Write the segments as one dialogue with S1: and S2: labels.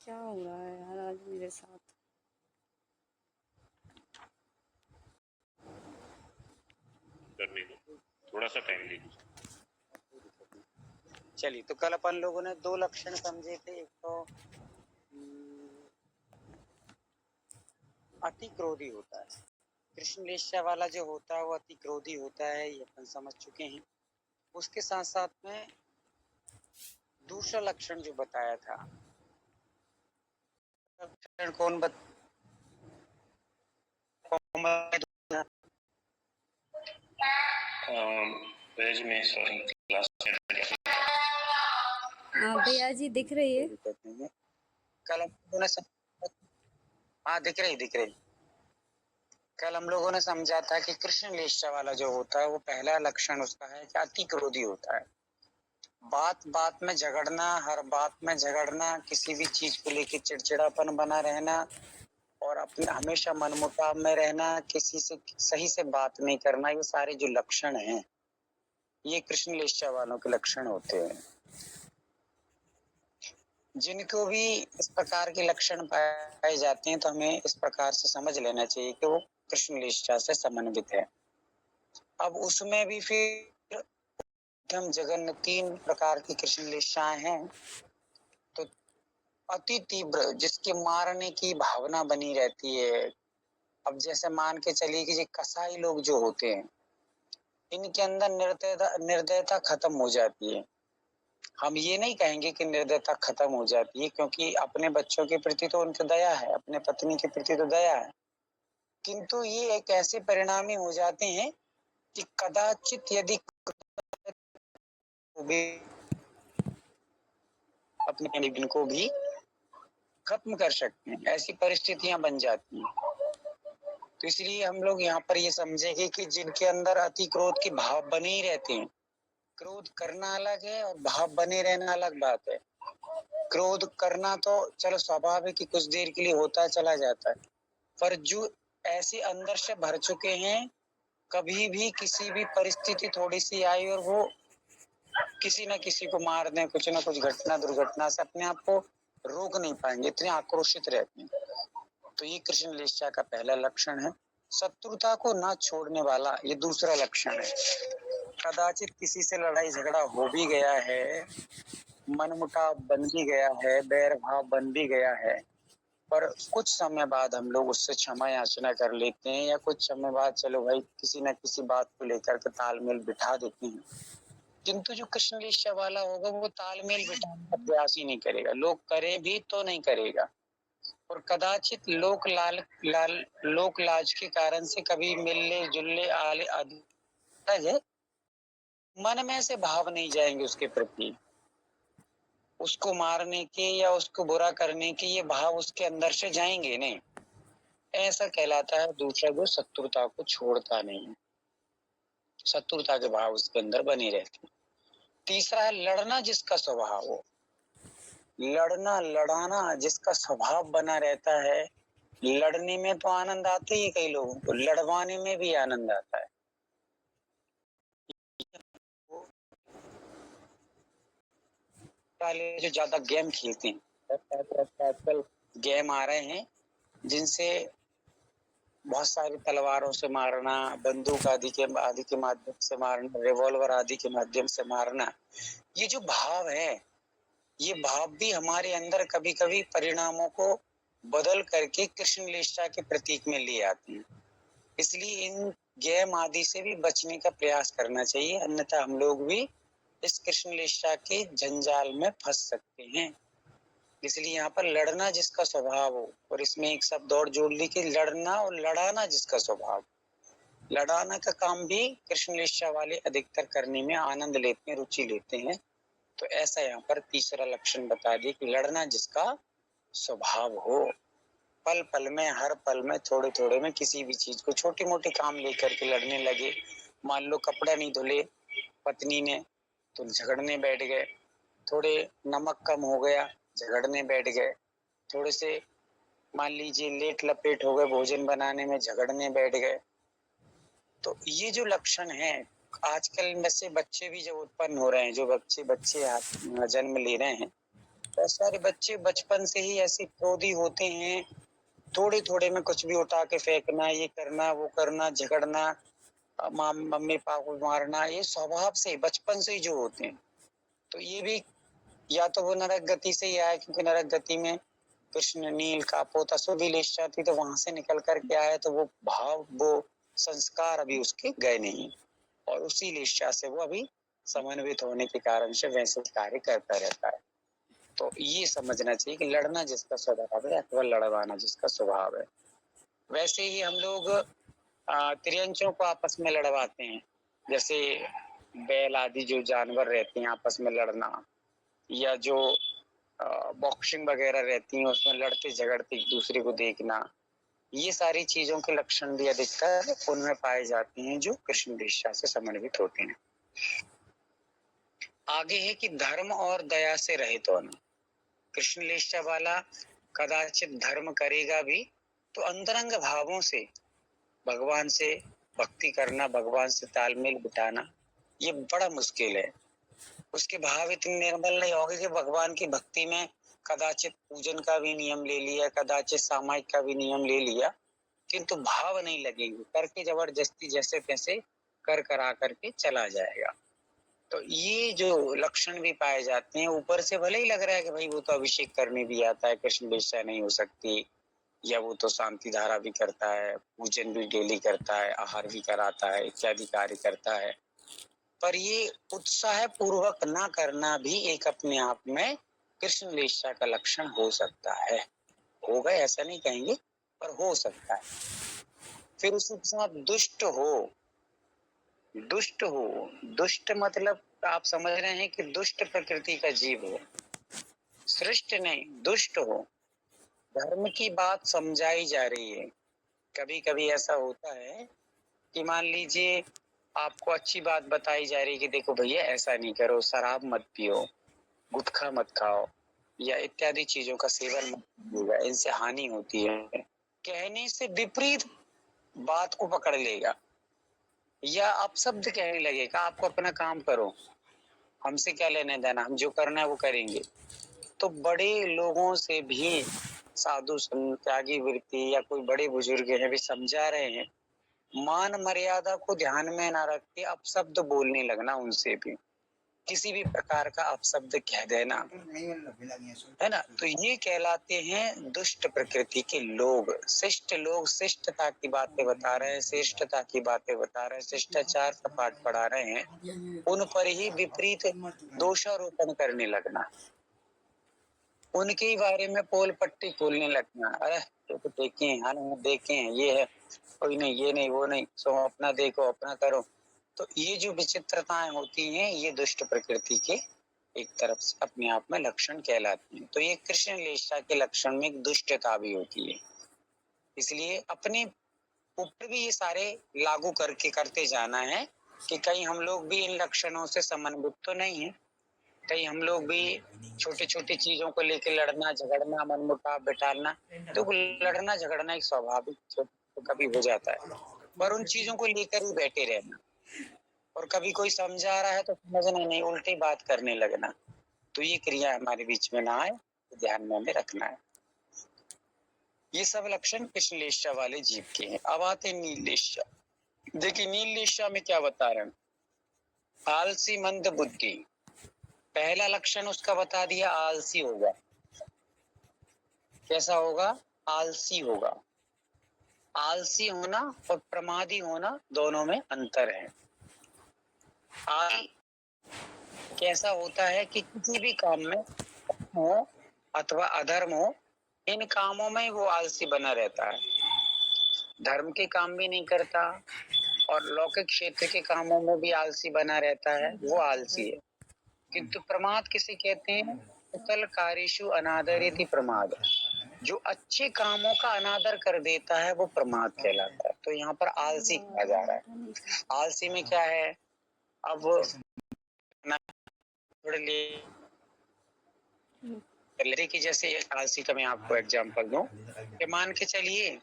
S1: क्या हो रहा है यार आज मेरे साथ।
S2: करने दो, थोड़ा सा टाइम लीजिए।
S3: चलिए, तो कल अपन लोगों ने दो लक्षण समझे थे। एक तो अति क्रोधी होता है, कृष्ण लेस्या वाला जो होता है वो अति क्रोधी होता है, ये अपन समझ चुके हैं। उसके साथ साथ में दूसरा लक्षण जो बताया था, लक्षण कौन
S2: पेज में सॉरी क्लास
S1: भैया जी दिख रही है?
S3: कल हम लोगों ने हाँ दिख रही। कल हम लोगों ने समझा था कि कृष्ण लेस्या वाला जो होता है वो पहला लक्षण उसका है कि अति क्रोधी होता है। बात बात में झगड़ना, हर बात में झगड़ना, किसी भी चीज को लेकर चिड़चिड़ापन बना रहना और अपने हमेशा मनमुटाव में रहना, किसी से सही से बात नहीं करना, ये सारे जो लक्षण हैं ये कृष्ण लेस्या वालों के लक्षण होते हैं। जिनको भी इस प्रकार के लक्षण पाए जाते हैं तो हमें इस प्रकार से समझ लेना चाहिए कि वो कृष्ण लेस्या से संबंधित है। अब उसमें भी फिर हम जगन 3 प्रकार की कृष्ण लेस्याएं हैं। तो अति तीव्र जिसके मारने की भावना बनी रहती है। अब जैसे मान के चलिए कि कसाई लोग जो होते हैं इनके अंदर निर्दयता खत्म हो जाती है। हम ये नहीं कहेंगे कि निर्दयता खत्म हो जाती है, क्योंकि अपने बच्चों के प्रति तो उनकी दया है, अपने पत्नी के प्रति तो दया है, किंतु ये एक ऐसे परिणामी हो जाते हैं कि कदाचित यदि अपने को भी खत्म कर सकते हैं, ऐसी परिस्थितियां बन जाती हैं। तो इसलिए हम लोग यहाँ पर ये समझेंगे कि जिनके अंदर अति क्रोध के भाव बने ही रहते हैं। क्रोध करना अलग है और भाव बने रहना अलग बात है। क्रोध करना तो चलो स्वाभाविक कि कुछ देर के लिए होता है, चला जाता है, पर जो ऐसे अंदर से भर चुके हैं, कभी भी किसी भी परिस्थिति थोड़ी सी आई और वो किसी न किसी को मार दें, कुछ न कुछ घटना दुर्घटना से अपने आप को रोक नहीं पाएंगे, इतने आक्रोशित रहते हैं। तो ये कृष्ण लेस्या का पहला लक्षण है। शत्रुता को ना छोड़ने वाला ये दूसरा लक्षण है। कदाचित किसी से लड़ाई झगड़ा हो भी गया है, मनमुटाव बन भी गया है, बैर भाव बन भी गया है, पर कुछ समय बाद हम लोग उससे क्षमा याचना कर लेते हैं, या कुछ समय बाद चलो भाई किसी न किसी बात को लेकर के तालमेल बिठा देते हैं। किंतु जो कृष्ण लेस्या वाला होगा वो तालमेल बिठाने का प्रयास ही नहीं करेगा, लोग करे भी तो नहीं करेगा, और कदाचित लोक लाज के कारण से कभी मिलने जुलने आले मन में से भाव नहीं जाएंगे उसके प्रति, उसको मारने के या उसको बुरा करने के ये भाव उसके अंदर से जाएंगे नहीं। ऐसा कहलाता है दूसरा जो शत्रुता को छोड़ता नहीं है, शत्रुता के भाव उसके अंदर बने रहते हैं। तीसरा है लड़ना जिसका स्वभाव हो, लड़ना लड़ाना जिसका स्वभाव बना रहता है। लड़ने में तो आनंद आते ही, कई लोगों को लड़वाने में भी आनंद आता है। वाले जो ज्यादा गेम खेलते हैं, आजकल गेम आ रहे हैं जिनसे बहुत सारी तलवारों से मारना, बंदूक आदि के माध्यम से मारना, रिवॉल्वर आदि के माध्यम से मारना, ये जो भाव है ये भाव भी हमारे अंदर कभी कभी परिणामों को बदल करके कृष्ण लेस्या के प्रतीक में ले आते हैं। इसलिए इन गेम आदि से भी बचने का प्रयास करना चाहिए, अन्यथा हम लोग भी इस कृष्ण लेस्या के जंजाल में फंस सकते हैं। इसलिए यहाँ पर लड़ना जिसका स्वभाव हो, और इसमें एक शब्द और जोड़ ली कि लड़ना और लड़ाना जिसका स्वभाव। लड़ाना का काम भी कृष्ण लेस्या वाले अधिकतर करने में आनंद लेते हैं, रुचि लेते हैं। तो ऐसा यहाँ पर तीसरा लक्षण बता दिए कि लड़ना जिसका स्वभाव हो, पल पल में, हर पल में, थोड़े थोड़े में किसी भी चीज को छोटी मोटी काम लेकर के लड़ने लगे। मान लो कपड़ा नहीं धुले पत्नी ने तो झगड़ने बैठ गए, थोड़े नमक कम हो गया झगड़ने बैठ गए, थोड़े से मान लीजिए लेट लपेट हो गए भोजन बनाने में, झगड़ने बैठ गए। तो ये जो लक्षण है, आजकल में से बच्चे भी जब उत्पन्न हो रहे हैं, जो बच्चे जन्म ले रहे हैं, बहुत सारे बच्चे बचपन से ही ऐसे क्रोधी होते हैं, थोड़े थोड़े में कुछ भी उठा के फेंकना, ये करना वो करना, झगड़ना, मम्मी पापा को मारना, ये स्वभाव से बचपन से ही जो होते हैं। तो ये भी या तो वो नरक गति से ही आया, क्योंकि नरक गति में कृष्ण नील का पोता सुधी लिष्टा थी, तो वहां से निकल करके आया, तो वो भाव वो संस्कार अभी उसके गए नहीं, और उसी लिष्टा से वो अभी समन्वित होने के कारण से वैसे कार्य करता रहता है। तो ये समझना चाहिए कि लड़ना जिसका स्वभाव है अथवा लड़वाना जिसका स्वभाव है। वैसे ही हम लोग त्रियंचों को आपस में लड़वाते हैं, जैसे बैल आदि जो जानवर रहते हैं आपस में लड़ना, या जो बॉक्सिंग वगैरह रहती है उसमें लड़ते झगड़ते एक दूसरे को देखना, ये सारी चीजों के लक्षण भी अधिकतर उनमें पाए जाते हैं जो कृष्ण लिष्टा से समन्वित होते हैं। आगे है कि धर्म और दया से रहित होना। कृष्ण लिष्टा वाला कदाचित धर्म करेगा भी, तो अंतरंग भावों से भगवान से भक्ति करना, भगवान से तालमेल बिठाना, ये बड़ा मुश्किल है। उसके भाव इतने निर्मल नहीं होंगे कि भगवान की भक्ति में कदाचित पूजन का भी नियम ले लिया, कदाचित सामायिक का भी नियम ले लिया, किंतु भाव नहीं लगेंगे, करके जबरदस्ती जैसे तैसे कर करा करके चला जाएगा। तो ये जो लक्षण भी पाए जाते हैं, ऊपर से भले ही लग रहा है कि भाई वो तो अभिषेक करने भी आता है, कृष्ण लिष्टा नहीं हो सकती, या वो तो शांति धारा भी करता है, पूजन भी डेली करता है, आहार भी कराता है, इत्यादि कार्य करता है, पर ये उत्साह पूर्वक ना करना भी एक अपने आप में कृष्ण लिष्टा का लक्षण हो सकता है। होगा ऐसा नहीं कहेंगे, पर हो सकता है। फिर उसी के साथ दुष्ट हो। दुष्ट हो, दुष्ट मतलब आप समझ रहे हैं कि दुष्ट प्रकृति का जीव हो, सृष्ट नहीं, दुष्ट हो। धर्म की बात समझाई जा रही है। कभी कभी ऐसा होता है कि मान लीजिए आपको अच्छी बात बताई जा रही है कि देखो भैया ऐसा नहीं करो, शराब मत पियो, गुटखा मत खाओ, या इत्यादि चीजों का सेवन मत कीजिएगा, इनसे हानि होती है। कहने से विपरीत बात को पकड़ लेगा, या आप शब्द कहने लगेगा आपको अपना काम करो, हमसे क्या लेने देना, हम जो करना है वो करेंगे। तो बड़े लोगों से भी साधु संत त्यागी वृत्ति या कोई बड़े बुजुर्ग हैं भी समझा रहे हैं, मान मर्यादा को ध्यान में ना रख के अपशब्द बोलने लगना, उनसे भी किसी भी प्रकार का अपशब्द कह देना, है ना, तो ये कहलाते हैं दुष्ट प्रकृति के लोग। शिष्ट लोग शिष्टता की बातें बता रहे हैं, श्रेष्ठता की बातें बता रहे हैं, शिष्टाचार का पाठ पढ़ा रहे हैं, उन पर ही विपरीत दोषारोपण करने लगना, उनके ही बारे में पोल पट्टी खोलने लगना, अरे तो देखे हैं, देखे हैं, ये है, कोई नहीं, ये नहीं, वो नहीं, सो अपना देखो, अपना करो। तो ये जो विचित्रताएं होती हैं, ये दुष्ट प्रकृति के एक तरफ से अपने आप में लक्षण कहलाती हैं। तो ये कृष्ण लिष्टा के लक्षण में एक दुष्टता भी होती है। इसलिए अपने ऊपर भी ये सारे लागू करके करते जाना है कि कहीं हम लोग भी इन लक्षणों से समन्वित तो नहीं है, कहीं हम लोग भी छोटी छोटी चीजों को लेकर लड़ना झगड़ना, मनमुटाव बिठाना, तो लड़ना झगड़ना एक स्वाभाविक तो कभी हो जाता है, पर उन चीजों को लेकर ही बैठे रहना, और कभी कोई समझा रहा है तो समझना नहीं, उल्टी बात करने लगना, तो ये क्रिया हमारे बीच में ना आए, तो ध्यान में हमें रखना है। ये सब लक्षण कृष्ण लिष्टा वाले जीव के हैं। अब आते नील लिष्टा। देखिए नील लिष्टा में क्या बता रहे हैं, आलसी मंद बुद्धि। पहला लक्षण उसका बता दिया, आलसी होगा। कैसा होगा, आलसी होगा। आलसी होना और प्रमादी होना दोनों में अंतर है। कैसा होता है कि किसी भी काम में हो अथवा अधर्म हो, इन कामों में वो आलसी बना रहता है, धर्म के काम भी नहीं करता और लौकिक क्षेत्र के कामों में भी आलसी बना रहता है, वो आलसी है। किंतु प्रमाद किसे कहते हैं, कुशल कार्येषु अनादरेति प्रमाद। जो अच्छे कामों का अनादर कर देता है वो प्रमाद कहलाता है। तो यहाँ पर आलसी कहा जा रहा है। आलसी में क्या है, अब थोड़े ले कि जैसे आलसी का मैं आपको एग्जांपल दूं कि मान के चलिए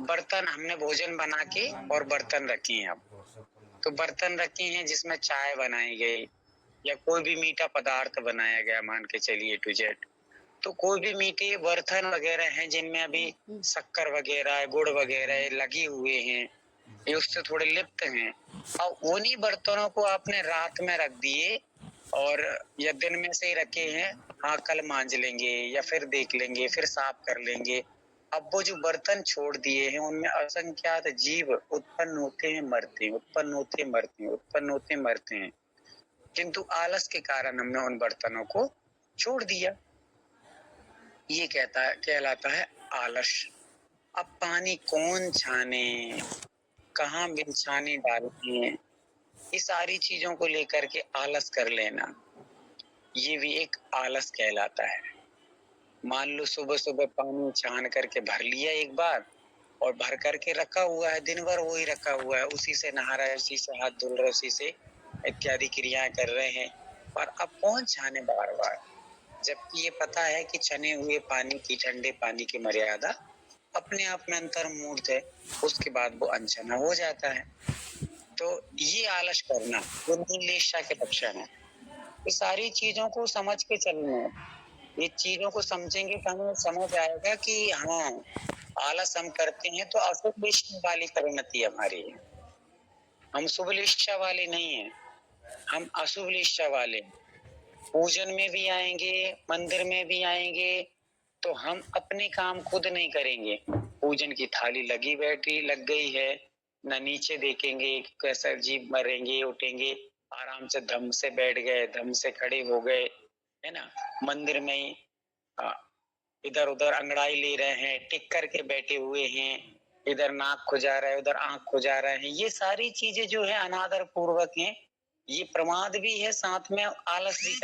S3: बर्तन हमने भोजन बना के और बर्तन रखे हैं, अब तो बर्तन रखे हैं जिसमें चाय बनाई गई या कोई भी मीठा पदार्थ बनाया गया, मान के चलिए टू जेड, तो कोई भी मीठे बर्तन वगैरह हैं जिनमें अभी शक्कर वगैरह गुड़ वगैरह लगे हुए हैं, ये उससे थोड़े लिप्त हैं, और उन्हीं बर्तनों को आपने रात में रख दिए और या दिन में से ही रखे हैं, हाँ कल मांज लेंगे या फिर देख लेंगे फिर साफ कर लेंगे। अब वो जो बर्तन छोड़ दिए हैं उनमें असंख्यात जीव उत्पन्न होते हैं, मरते हैं, उत्पन्न होते हैं, मरते हैं, उत्पन्न होते हैं, मरते हैं, किंतु आलस के कारण हमने उन बर्तनों को छोड़ दिया। ये कहलाता है आलस। अब पानी कौन छाने, कहाँ बिछाने डालनी है, ये सारी चीजों को लेकर के आलस कर लेना, ये भी एक आलस कहलाता है। मान लो सुबह सुबह पानी छान करके भर लिया एक बार और भर करके रखा हुआ है, दिन भर वही रखा हुआ है, उसी से नहा रहा है, उसी से हाथ धुल रहे, उसी से इत्यादि क्रियाएं कर रहे हैं, पर अब कौन छाने बार बार, जबकि ये पता है कि छने हुए पानी की, ठंडे पानी की मर्यादा अपने आप में अंतर्मूर्त है, उसके बाद वो अनछना हो जाता है। तो ये आलस करना वो निर्लेशा के लक्षण है। ये सारी चीजों को समझ के चलना है, ये चीजों को समझेंगे तो हमें समझ आएगा कि हाँ आलस हम करते हैं तो अशुभ लिष्ठा वाली परिणति हमारी है, हम शुभ लिष्ठा वाले नहीं है, हम अशुभ लिष्ठा वाले। पूजन में भी आएंगे, मंदिर में भी आएंगे, तो हम अपने काम खुद नहीं करेंगे, पूजन की थाली लगी बैठी लग गई है, न नीचे देखेंगे कैसा जीव मरेंगे उठेंगे, आराम से धम से बैठ गए, धम से खड़े हो गए, है ना। मंदिर में ही इधर उधर अंगड़ाई ले रहे हैं, टिक करके बैठे हुए हैं, इधर नाक खुजा रहा है, उधर आंख खुजा रहे हैं, ये सारी चीजें जो है अनादर पूर्वक हैं, ये प्रमाद भी है, साथ में आलस भी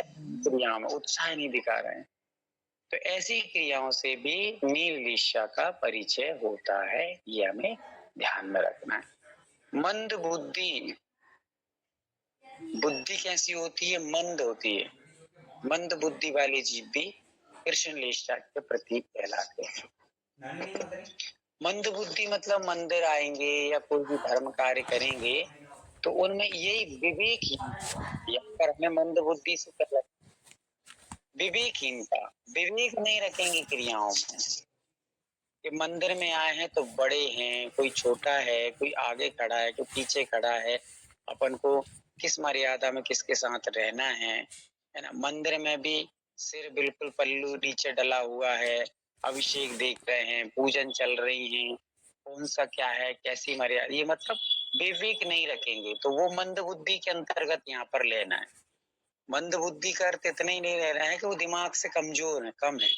S3: क्रिया में उत्साह नहीं दिखा रहे हैं। तो ऐसी क्रियाओं से भी नीललिशा का परिचय होता है, ये हमें ध्यान में रखना है। मंद बुद्धि, बुद्धि कैसी होती है, मंद होती है, मंद बुद्धि वाले जीव भी कृष्ण लिशा के प्रतीक कहलाते हैं। मंद बुद्धि मतलब मंदिर आएंगे या कोई भी धर्म कार्य करेंगे तो उनमें यही विवेकहीन, हमें मंद बुद्धि से कहलाते, विवेकहीनता, विवेक नहीं रखेंगे क्रियाओं में, कि मंदिर में आए हैं तो बड़े हैं, कोई छोटा है, कोई आगे खड़ा है, कोई पीछे खड़ा है, अपन को किस मर्यादा में किसके साथ रहना है ना। मंदिर में भी सिर बिल्कुल पल्लू नीचे डला हुआ है, अभिषेक देख रहे हैं, पूजन चल रही है, कौन सा क्या है, कैसी मर्यादा, ये मतलब विवेक नहीं रखेंगे, तो वो मंद बुद्धि के अंतर्गत यहाँ पर लेना है। मंद बुद्धि का अर्थ इतना ही नहीं ले रहा है कि वो दिमाग से कमजोर है, कम है,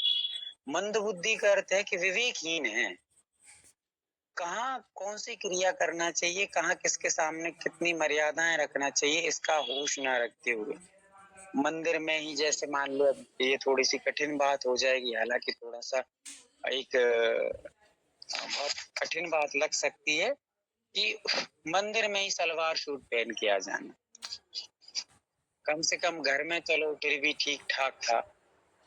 S3: मंद बुद्धि का अर्थ है कि विवेकहीन है, कहाँ कौन सी क्रिया करना चाहिए, कहाँ किसके सामने कितनी मर्यादाएं रखना चाहिए, इसका होश ना रखते हुए मंदिर में ही, जैसे मान लो ये थोड़ी सी कठिन बात हो जाएगी, हालांकि थोड़ा सा एक बहुत कठिन बात लग सकती है कि मंदिर में ही सलवार सूट पहन के आ जाना, कम से कम घर में चलो फिर भी ठीक ठाक था,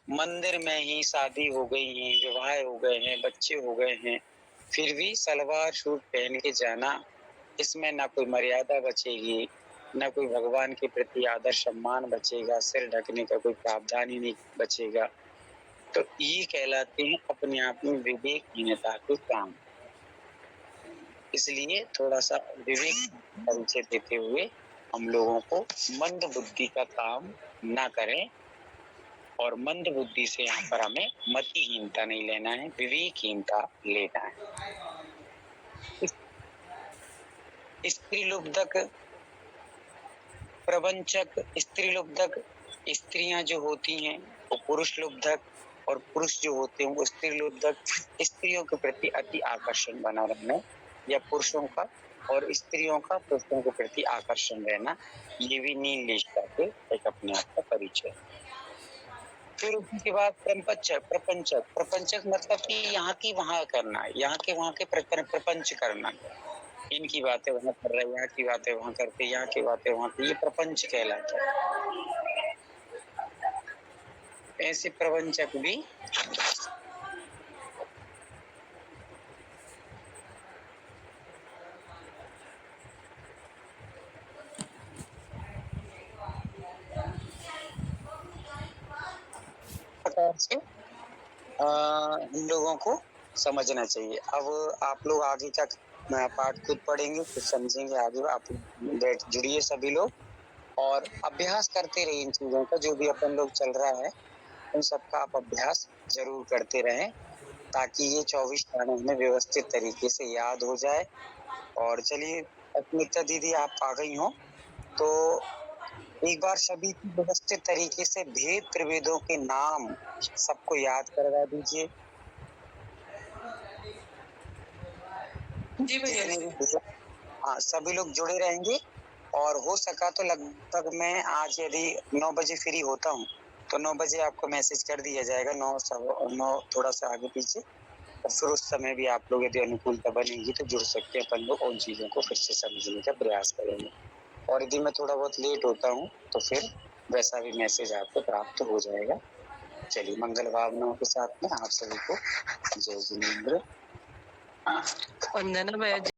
S3: मंदिर में ही शादी हो गई है, विवाह हो गए हैं, बच्चे हो गए हैं, फिर भी सलवार सूट पहन के जाना, इसमें ना कोई मर्यादा बचेगी, ना कोई भगवान के प्रति आदर सम्मान बचेगा, सिर ढकने का कोई प्रावधान ही नहीं बचेगा। तो ये कहलाते हैं अपने आप में विवेकहीनता के काम। इसलिए थोड़ा सा विवेक परिचय देते हुए हम लोगों को मंद बुद्धि का काम ना करें, और मंद बुद्धि से यहाँ पर हमें मतिहीनता नहीं लेना है, विवेकहीनता लेना है। स्त्री लुब्धक, प्रवंचक, स्त्री लुब्धक, स्त्रियां जो होती हैं वो पुरुष लुब्धक, और पुरुष जो होते हैं वो स्त्री लुब्धक, स्त्रियों के प्रति अति आकर्षण बना रहना, या पुरुषों का और स्त्रियों का पुरुषों के प्रति आकर्षण रहना, ये भी नीललिशा के एक अपने आप का परिचय। फिर उसके बाद प्रपंचक, प्रपंचक, प्रपंचक मतलब कि यहाँ की वहां करना, यहाँ के वहां के प्रपंच करना, इनकी बातें वहां कर रहे, यहाँ की बातें वहां करते, यहाँ की बातें वहां करते, ये प्रपंच कहलाता है। ऐसे प्रपंचक भी प्रकार से हम लोगों को समझना चाहिए। अब आप लोग आगे का पाठ खुद पढ़ेंगे, खुद समझेंगे। आगे आप बैठ जुड़िए सभी लोग और अभ्यास करते रहिए इन चीजों का। जो भी अपन लोग चल रहा है उन सबका आप अभ्यास जरूर करते रहें, ताकि ये 24 गाने हमें व्यवस्थित तरीके से याद हो जाए। और चलिए अस्मिता दीदी आप आ गई हो तो एक बार सभी की व्यवस्थित तरीके से भेद प्रभेदों के नाम सबको याद करवा दीजिए।
S4: जी भैया जी।
S3: हाँ, सभी लोग जुड़े रहेंगे और हो सका तो लगभग मैं आज यदि 9 बजे फ्री होता हूँ तो 9 बजे आपको मैसेज कर दिया जाएगा, 9 थोड़ा सा आगे पीछे। और फिर उस समय भी आप लोग यदि अनुकूलता बनेगी तो जुड़ सकते हैं। अपन लोग उन चीजों को फिर से समझने का प्रयास करेंगे। और यदि मैं थोड़ा बहुत लेट होता हूँ तो फिर वैसा भी मैसेज आपको प्राप्त हो जाएगा। चलिए मंगल भावनाओं के साथ में आप सभी को जय जिनेंद्र।
S4: वंदना भैया जी।